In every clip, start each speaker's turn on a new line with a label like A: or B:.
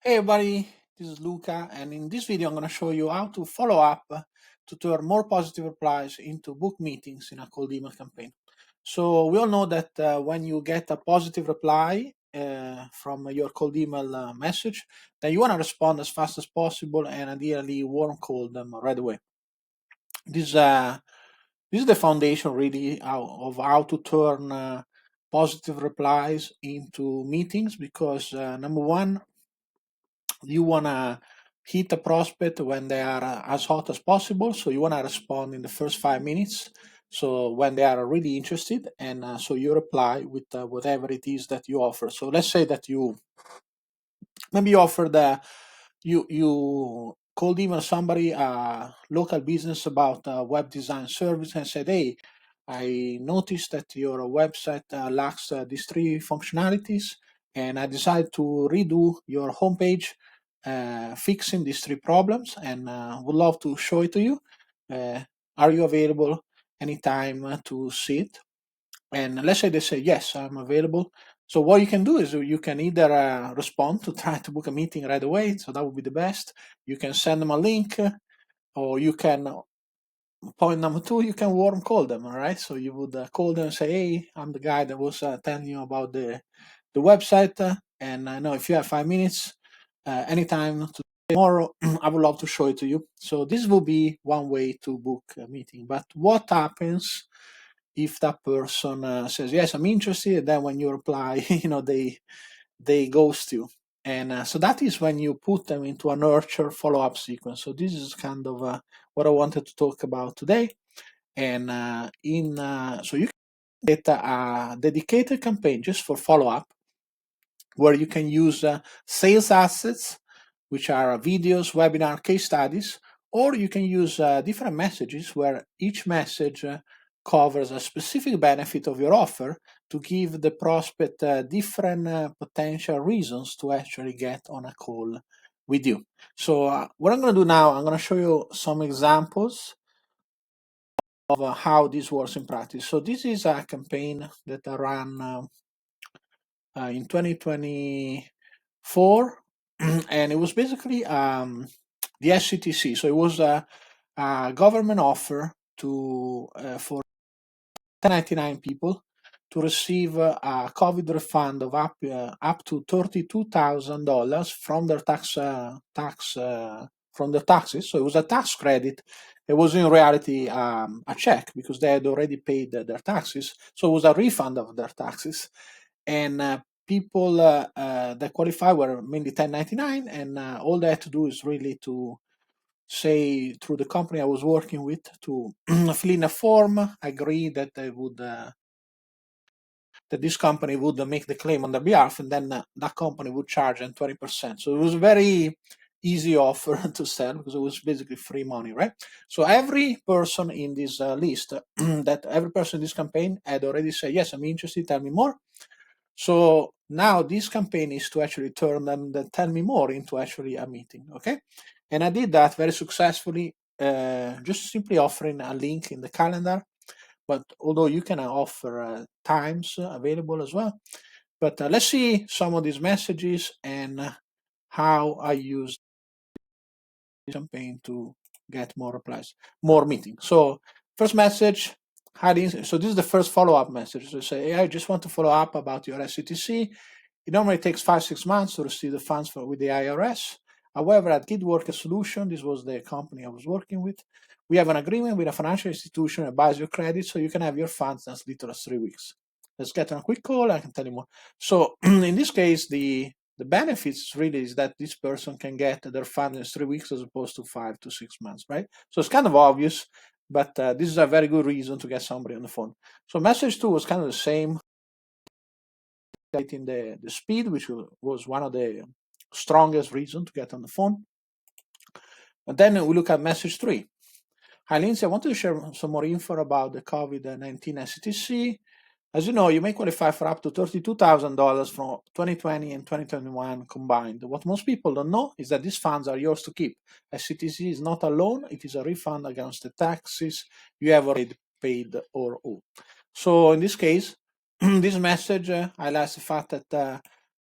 A: Hey everybody, this is Luca, and in this video I'm going to show you how to follow up to turn more positive replies into book meetings in a cold email campaign. So we all know that when you get a positive reply from your cold email message, then you want to respond as fast as possible and ideally warm call them right away. This this is the foundation really of how to turn positive replies into meetings because number one, you want to hit a prospect when they are as hot as possible, so you want to respond in the first 5 minutes, so when they are really interested, and so you reply with whatever it is that you offer. So let's say that you maybe offer the you cold email somebody, a local business, about a web design service and said, hey, I noticed that your website lacks these three functionalities, and I decided to redo your homepage, fixing these three problems, and would love to show it to you. Uh, are you available anytime to see it? And let's say they say, yes, I'm available. So what you can do is you can either respond to try to book a meeting right away. So that would be the best. You can send them a link, or you can, point number two, you can warm call them. All right. So you would call them and say, hey, I'm the guy that was telling you about the website. And I know if you have 5 minutes, anytime tomorrow, I would love to show it to you. So this will be one way to book a meeting. But what happens if that person says, yes, I'm interested, and then when you reply, they ghost you? And so that is when you put them into a nurture follow-up sequence. So this is kind of what I wanted to talk about today. And so you can get a dedicated campaign just for follow-up, where you can use sales assets, which are videos, webinar, case studies, or you can use different messages where each message covers a specific benefit of your offer to give the prospect different potential reasons to actually get on a call with you. So what I'm going to do now, I'm going to show you some examples of how this works in practice. So this is a campaign that I ran in 2024, and it was basically the SCTC. So it was a government offer to for 1099 people to receive a COVID refund of up to $32,000 from their from their taxes. So it was a tax credit. It was in reality a check, because they had already paid their taxes. So it was a refund of their taxes, and people that qualify were mainly 1099, and all they had to do is really to say through the company I was working with to fill in a form, agree that they would that this company would make the claim on their behalf, and then that company would charge them 20%. So it was very easy offer to sell, because it was basically free money, right? So every person in this list, that every person in this campaign had already said, yes, I'm interested, tell me more. So now this campaign is to actually turn them the tell me more into actually a meeting, okay? And I did that very successfully, just simply offering a link in the calendar. But although you can offer times available as well. But let's see some of these messages and how I use this campaign to get more replies, more meetings. So first message, so this is the first follow-up message. So say, hey, I just want to follow up about your SCTC. It normally takes 5-6 months to receive the funds with the IRS. However, at Kid Worker Solution, this was the company I was working with, we have an agreement with a financial institution that buys your credit, so you can have your funds in as little as 3 weeks. Let's get on a quick call, I can tell you more. So in this case, the benefits really is that this person can get their funds in 3 weeks as opposed to 5 to 6 months, right? So it's kind of obvious, but this is a very good reason to get somebody on the phone. So message 2 was kind of the same, in the speed, which was one of the strongest reasons to get on the phone. And then we look at message 3. Hi, Lindsay, I wanted to share some more info about the COVID-19 SCTC. As you know, you may qualify for up to $32,000 from 2020 and 2021 combined. What most people don't know is that these funds are yours to keep. SCTC is not a loan, it is a refund against the taxes you have already paid or owe. So in this case, this message highlights the fact that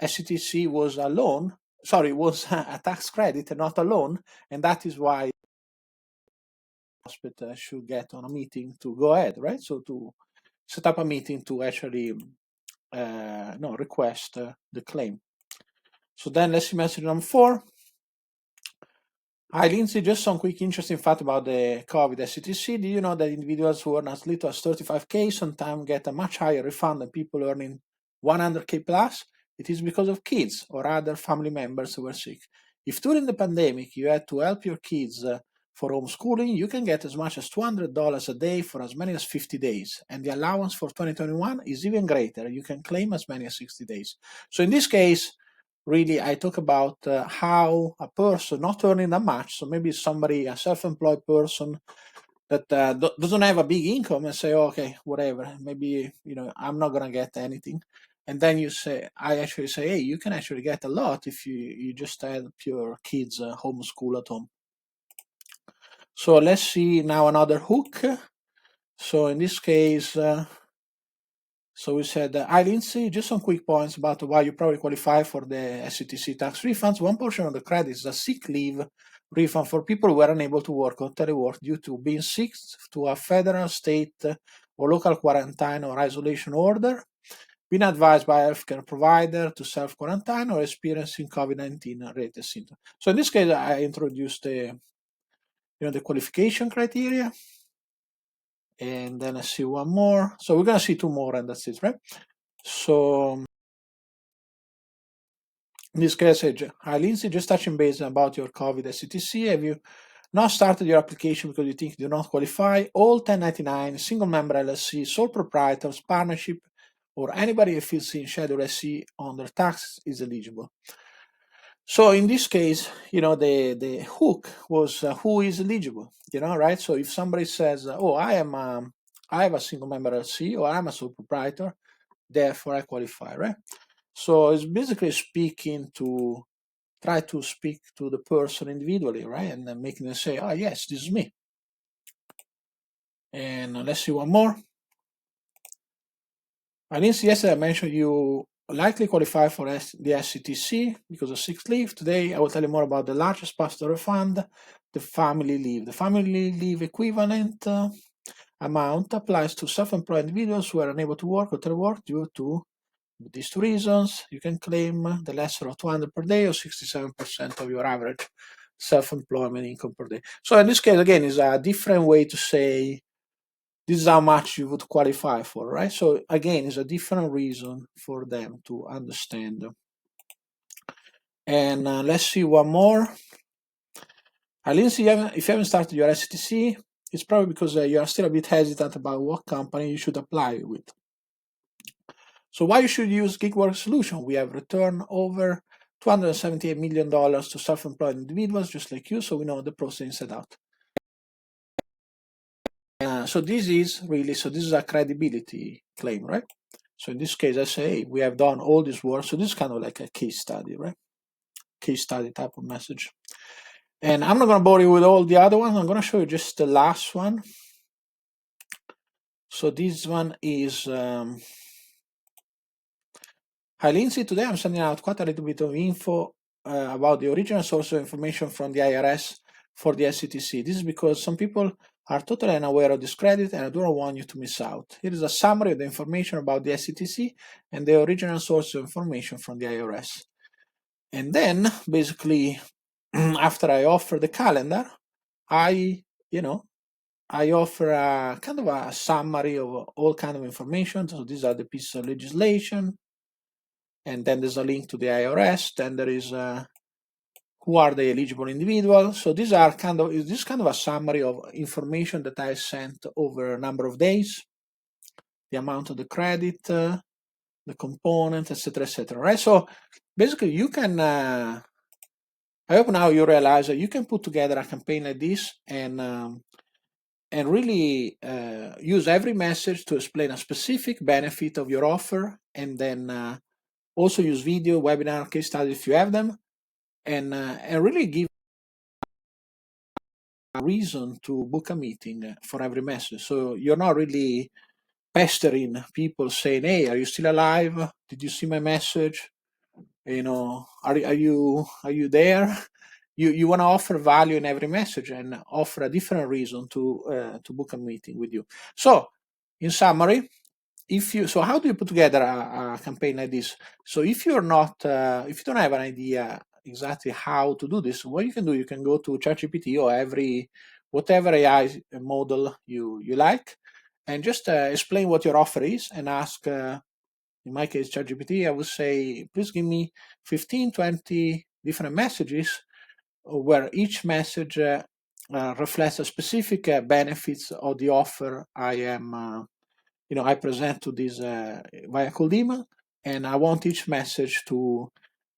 A: SCTC was a loan sorry, was a tax credit and not a loan, and that is why hospital should get on a meeting to go ahead, right? So to set up a meeting to actually no request the claim. So then let's see message number 4. Hi Lindsay, just some quick interesting fact about the COVID SCTC. Do you know that individuals who earn as little as 35K sometimes get a much higher refund than people earning 100K plus? It is because of kids or other family members who were sick. If during the pandemic you had to help your kids for homeschooling, you can get as much as $200 a day for as many as 50 days. And the allowance for 2021 is even greater. You can claim as many as 60 days. So in this case, really I talk about how a person not earning that much, so maybe somebody, a self-employed person that doesn't have a big income and say, oh, okay, whatever, maybe, I'm not gonna get anything. And then I actually say, hey, you can actually get a lot if you just help your kids homeschool at home. So let's see now another hook. So in this case, so we said, hi Lindsay, just some quick points about why you probably qualify for the SCTC tax refunds. One portion of the credit is a sick leave refund for people who were unable to work or telework due to being sick, to a federal, state, or local quarantine or isolation order, being advised by a healthcare provider to self-quarantine, or experiencing COVID-19 related symptoms. So in this case, I introduced the qualification criteria. And then I see one more. So we're going to see 2 more and that's it, right? So in this case, hi Lindsay, just touching base about your COVID SCTC. Have you not started your application because you think you do not qualify? All 1099, single member LLC, sole proprietors, partnership, or anybody who fills in Schedule SC on their tax is eligible. So in this case, the hook was who is eligible, right? So if somebody says, oh, I have a single member LLC, or I'm a sole proprietor, therefore I qualify, right? So it's basically try to speak to the person individually, right? And then making them say, oh, yes, this is me. And let's see one more. Yesterday I mentioned you likely qualify for the SCTC because of sick leave. Today I will tell you more about the largest possible refund, the family leave. The family leave equivalent amount applies to self-employed individuals who are unable to work or telework due to these 2 reasons. You can claim the lesser of 200 per day or 67% of your average self-employment income per day. So in this case, again, is a different way to say this is how much you would qualify for, right? So again, it's a different reason for them to understand. And let's see one more. Lindsay, if you haven't started your STC, it's probably because you are still a bit hesitant about what company you should apply with. So why you should use GigWorks solution? We have returned over $278 million to self-employed individuals just like you, so we know the process inside out. So this is a credibility claim, right? So in this case, I say, hey, we have done all this work. So this is kind of like a case study, right? Case study type of message. And I'm not going to bore you with all the other ones. I'm going to show you just the last one. So this one is, hi Lindsay, today I'm sending out quite a little bit of info about the original source of information from the IRS for the SCTC. This is because some people are totally unaware of this credit and I don't want you to miss out. Here is a summary of the information about the SCTC and the original source of information from the IRS. And then basically, after I offer the calendar, I offer a kind of a summary of all kind of information. So these are the pieces of legislation. And then there's a link to the IRS. Then there is who are the eligible individuals. So these are kind of a summary of information that I sent over a number of days, the amount of the credit, the component, etc., etc. Right? So basically, you can. I hope now you realize that you can put together a campaign like this and really use every message to explain a specific benefit of your offer, and then also use video, webinar, case studies if you have them, and really give a reason to book a meeting for every message. So you're not really pestering people saying, hey, are you still alive? Did you see my message? are you there? You want to offer value in every message and offer a different reason to book a meeting with you. So in summary, how do you put together a campaign like this? So if you're not if you don't have an idea exactly how to do this, what you can do, you can go to ChatGPT or whatever AI model you like, and just explain what your offer is and ask, in my case ChatGPT, I would say, please give me 15-20 different messages where each message reflects a specific benefits of the offer I present to this via cold email, and I want each message to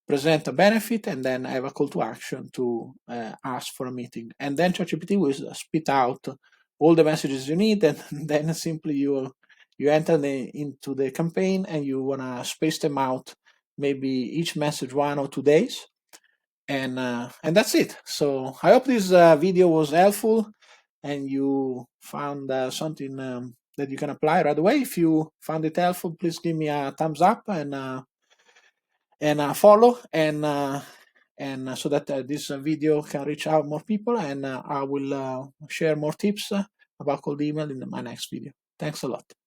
A: present a benefit and then have a call to action to ask for a meeting. And then ChatGPT will spit out all the messages you need, and then simply you enter into the campaign and you wanna space them out, maybe each message 1 or 2 days, and that's it. So I hope this video was helpful and you found something that you can apply right away. If you found it helpful, please give me a thumbs up and follow, and so that this video can reach out more people, and I will share more tips about cold email in my next video. Thanks a lot.